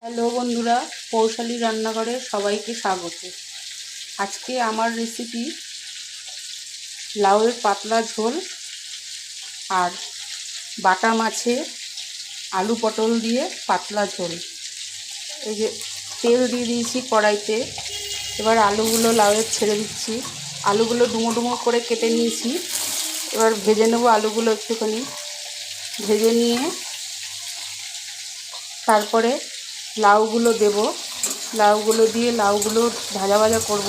Hello বন্ধুরা, পৌশালী রান্নাঘরে সবাইকে স্বাগত। আজকে আমার রেসিপি লাউয়ের পাতলা ঝোল আর বাটা মাছে আলু পটল দিয়ে পাতলা ঝোল। এই যে তেল দিয়ে দিয়েছি কড়াইতে, এবার আলুগুলো লাউয়ের ছেড়ে দিচ্ছি। আলুগুলো ডুমো ডুমো করে কেটে নিয়েছি, এবার ভেজে নেব। আলুগুলো একটুখানি ভেজে নিয়ে তারপরে লাউগুলো দেব। লাউগুলো দিয়ে লাউগুলো ভাজা ভাজা করব।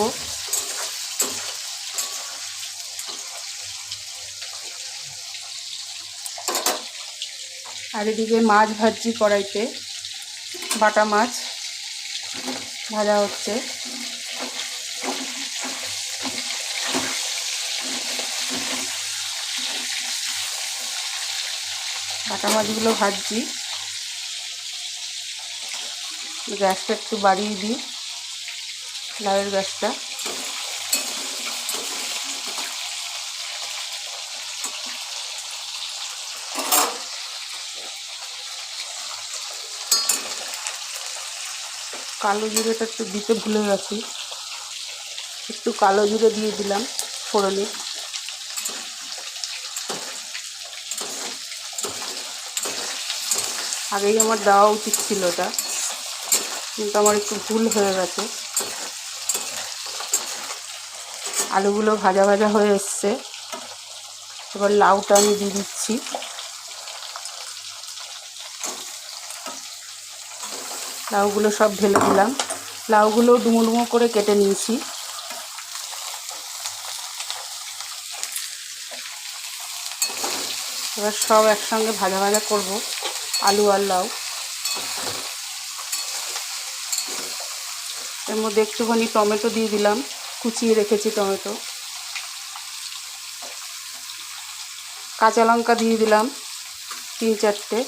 আর এদিকে মাছ ভাজছি কড়াইতে, বাটা মাছ ভাজা হচ্ছে। বাটা মাছগুলো ভাজছি। গ্যাসটা একটু বাড়িয়ে দিই, লাউয়ের গ্যাসটা। কালো জিরেটা একটু দিতে ভুলে গেছি, একটু কালো জিরে দিয়ে দিলাম ফোড়নে। আগেই আমার দেওয়া উচিত ছিল এটা, কিন্তু আমার একটু ভুল হয়ে গেছে। আলুগুলো ভাজা ভাজা হয়ে এসছে, এবার লাউটা আমি দিয়ে দিচ্ছি। লাউগুলো সব ঢেলে দিলাম। লাউগুলো ডুমো ডুমো করে কেটে নিয়েছি। এবার সব একসঙ্গে ভাজা ভাজা করব, আলু আর লাউ। এর মধ্যে একটুখানি টমেটো দিয়ে দিলাম, কুচিয়ে রেখেছি টমেটো। কাঁচা লঙ্কা দিয়ে দিলাম 3-4টে।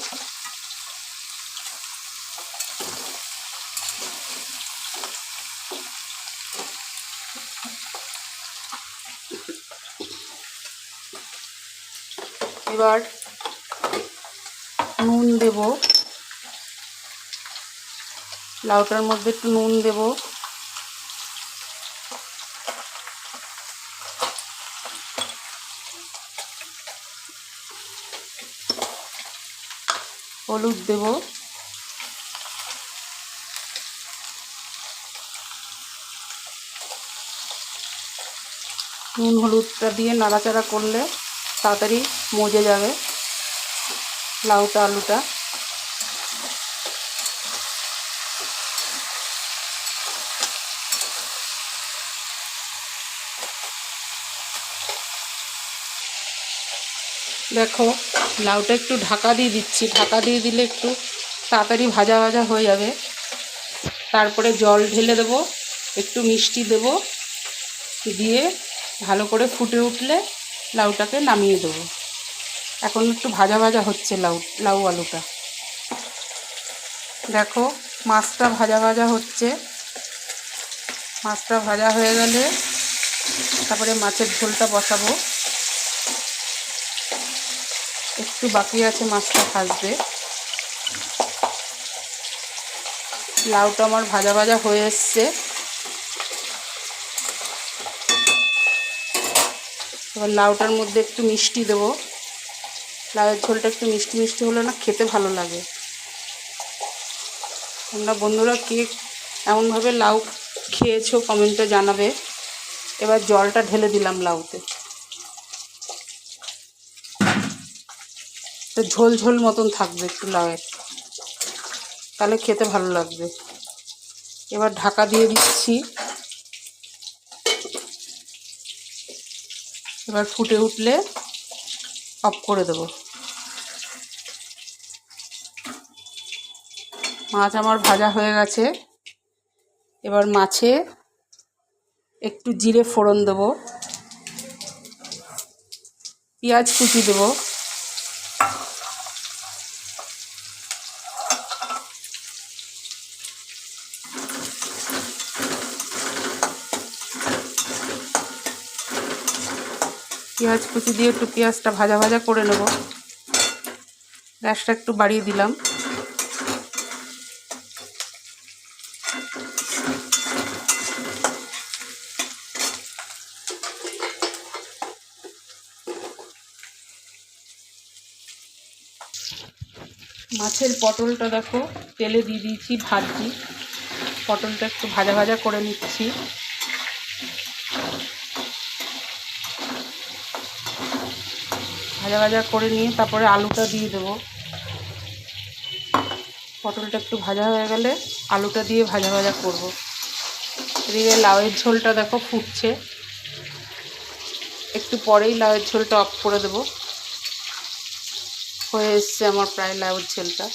এবার নুন দেব, লাউটার মধ্যে একটু নুন দেব। হলুদ দেব। নুন হলুদটা দিয়ে নাড়াচাড়া করলে তাড়াতাড়ি মজে যাবে লাউটা আলুটা। দেখো, লাউটা একটু ঢাকা দিয়ে দিচ্ছি। ঢাকা দিয়ে দিলে একটু তাড়াতাড়ি ভাজা ভাজা হয়ে যাবে। তারপরে জল ঢেলে দেব, একটু মিষ্টি দেব, দিয়ে ভালো করে ফুটে উঠলে লাউটাকে নামিয়ে দেবো। এখন একটু ভাজা ভাজা হচ্ছে লাউ আলুটা। দেখো, মাছটা ভাজা ভাজা হচ্ছে। মাছটা ভাজা হয়ে গেলে তারপরে মাছের ঝোলটা বসাবো। একটু বাকি আছে মাছটা ভাজতে। লাউটা আমার ভাজা ভাজা হয়ে এসছে। এবার লাউটার মধ্যে একটু মিষ্টি দেবো। লাউয়ের ঝোলটা একটু মিষ্টি মিষ্টি হলে না খেতে ভালো লাগে। তোমরা বন্ধুরা কে এমনভাবে লাউ খেয়েছো কমেন্টে জানাবে। এবার জলটা ঢেলে দিলাম লাউতে, তো ঝোল ঝোল মতন থাকবে একটু লাউয়ের, তাহলে খেতে ভালো লাগবে। এবার ঢাকা দিয়ে দিচ্ছি। এবার ফুটে উঠলে অফ করে দেব। মাছ আমার ভাজা হয়ে গেছে। এবার মাছে একটু জিরে ফোড়ন দেব, পেঁয়াজ কুচি দেব, পেঁয়াজ কুচি দিয়ে একটু পেঁয়াজটা ভাজা ভাজা করে নেব। গ্যাসটা একটু বাড়িয়ে দিলাম। মাছের পটলটা দেখো তেলে দিয়ে দিয়েছি, ভাজছি। পটলটা একটু ভাজা ভাজা করে নিচ্ছি। ভাজা ভাজা করে নিয়ে তারপরে আলুটা দিয়ে দেবো। পটলটা একটু ভাজা হয়ে গেলে আলুটা দিয়ে ভাজা ভাজা করব। এদিকে লাউয়ের ঝোলটা দেখো ফুটছে, একটু পরেই লাউয়ের ঝোলটা অফ করে দেবো। হয়ে এসছে আমার প্রায় লাউয়ের ঝোলটা।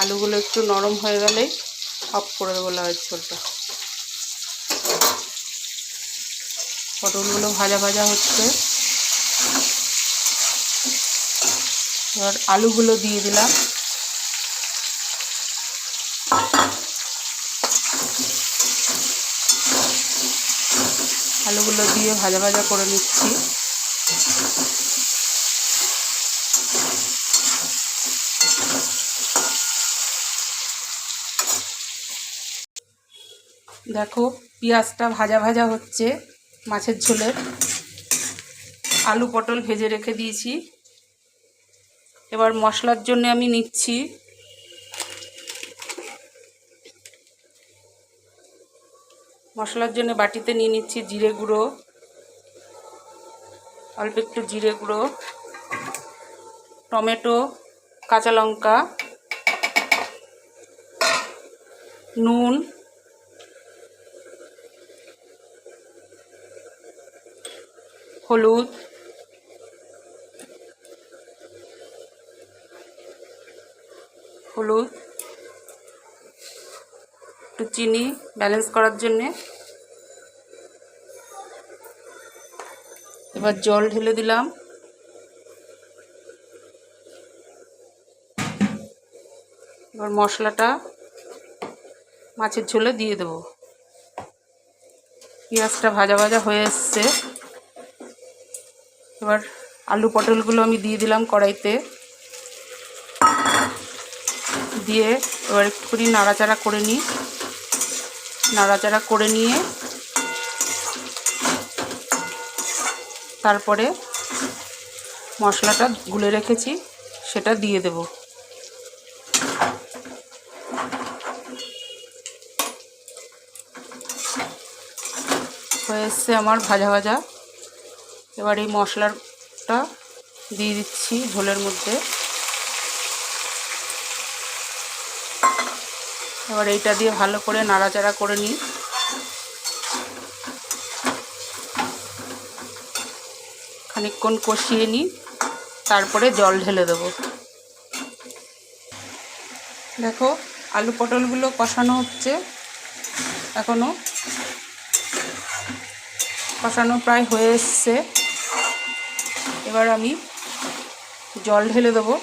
আলুগুলো একটু নরম হয়ে গেলেই অফ করে দেবো লাউয়ের ঝোলটা। পটলগুলো ভাজা ভাজা হচ্ছে, এবার আলুগুলো দিয়ে দিলাম। আলুগুলো দিয়ে ভাজা ভাজা করে নিচ্ছি। দেখো পেঁয়াজটা ভাজা ভাজা হচ্ছে মাছের ঝোলের। আলু পটল ভেজে রেখে দিয়েছি। এবার মশলার জন্য আমি নিচ্ছি মশলার জন্য বাটিতে নিয়ে নিচ্ছি জিরে গুঁড়ো, অল্প একটু জিরে গুঁড়ো, টমেটো, কাঁচা লঙ্কা, নুন, হলুদ, একটু চিনি ব্যালেন্স করার জন্যে। এবার জল ঢেলে দিলাম। এবার মশলাটা মাছের ঝোলে দিয়ে দেবো। পেঁয়াজটা ভাজা ভাজা হয়ে এসছে। এবার আলু পটলগুলো আমি দিয়ে দিলাম কড়াইতে, দিয়ে এবার একটুখানি নাড়াচাড়া করে নিই। নাড়াচাড়া করে নিয়ে তারপরে মশলাটা গুলে রেখেছি সেটা দিয়ে দেব। হয়ে এসছে আমার ভাজা ভাজা। এবার এই মশলাটা দিয়ে দিচ্ছি ঝোলের মধ্যে। এবার এইটা দিয়ে ভালো করে নাড়াচাড়া করে নিই। খানিকক্ষণ কষিয়ে নিই, তারপরে জল ঢেলে দেবো। দেখো আলু পটলগুলো কষানো হচ্ছে, এখনও কষানো প্রায় হয়ে এসছে। এবার আমি জল ঢেলে দেবো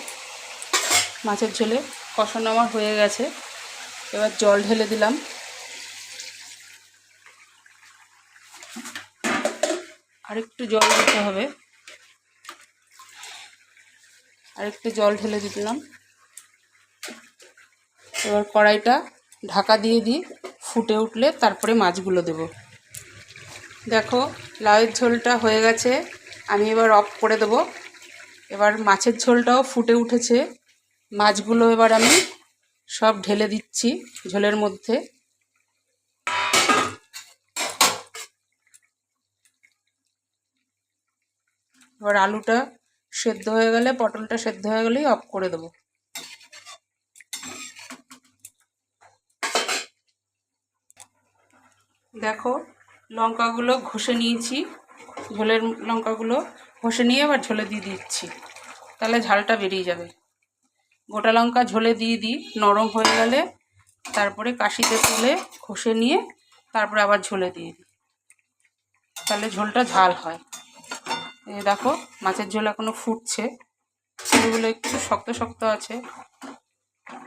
মাছের ঝোলে। কষানো আমার হয়ে গেছে, এবার জল ঢেলে দিলাম। আরেকটু জল দিতে হবে, আরেকটু জল ঢেলে দিলাম। এবার কড়াইটা ঢাকা দিয়ে দিই, ফুটে উঠলে তারপরে মাছগুলো দেব। দেখো লাউয়ের ঝোলটা হয়ে গেছে, আমি এবার অফ করে দেব। এবার মাছের ঝোলটাও ফুটে উঠেছে, মাছগুলো এবার আমি সব ঢেলে দিচ্ছি ঝোলের মধ্যে। এবার আলুটা সেদ্ধ হয়ে গেলে, পটলটা সেদ্ধ হয়ে গেলেই অফ করে দেব। দেখো লঙ্কাগুলো ঘষে নিয়েছি, ঝোলের লঙ্কাগুলো ঘষে নিয়ে এবার ঝোলে দিয়ে দিচ্ছি, তাহলে ঝালটা বেরিয়ে যাবে। গোটা লঙ্কা ঝোলে দিয়ে দিই, নরম হয়ে গেলে তারপরে কাশিতে তুলে ঘষে নিয়ে তারপরে আবার ঝোলে দিয়ে দিই, তাহলে ঝোলটা ঝাল হয়। এই দেখো মাছের ঝোল এখনও ফুটছে, এগুলো একটু শক্ত শক্ত আছে,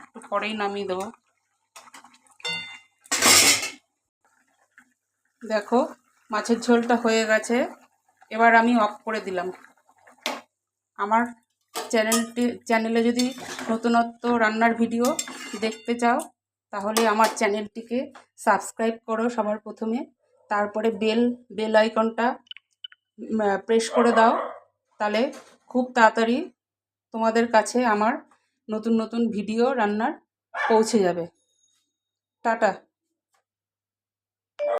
একটু পরেই নামিয়ে দেবো। দেখো মাছের ঝোলটা হয়ে গেছে, এবার আমি অফ করে দিলাম। আমার চ্যানেলে যদি নতুনত্ব রান্নার ভিডিও দেখতে চাও তাহলে আমার চ্যানেলটিকে সাবস্ক্রাইব করো সবার প্রথমে, তারপরে বেল আইকনটা প্রেস করে দাও, তাহলে খুব তাড়াতাড়ি তোমাদের কাছে আমার নতুন নতুন ভিডিও রান্নার পৌঁছে যাবে। টাটা।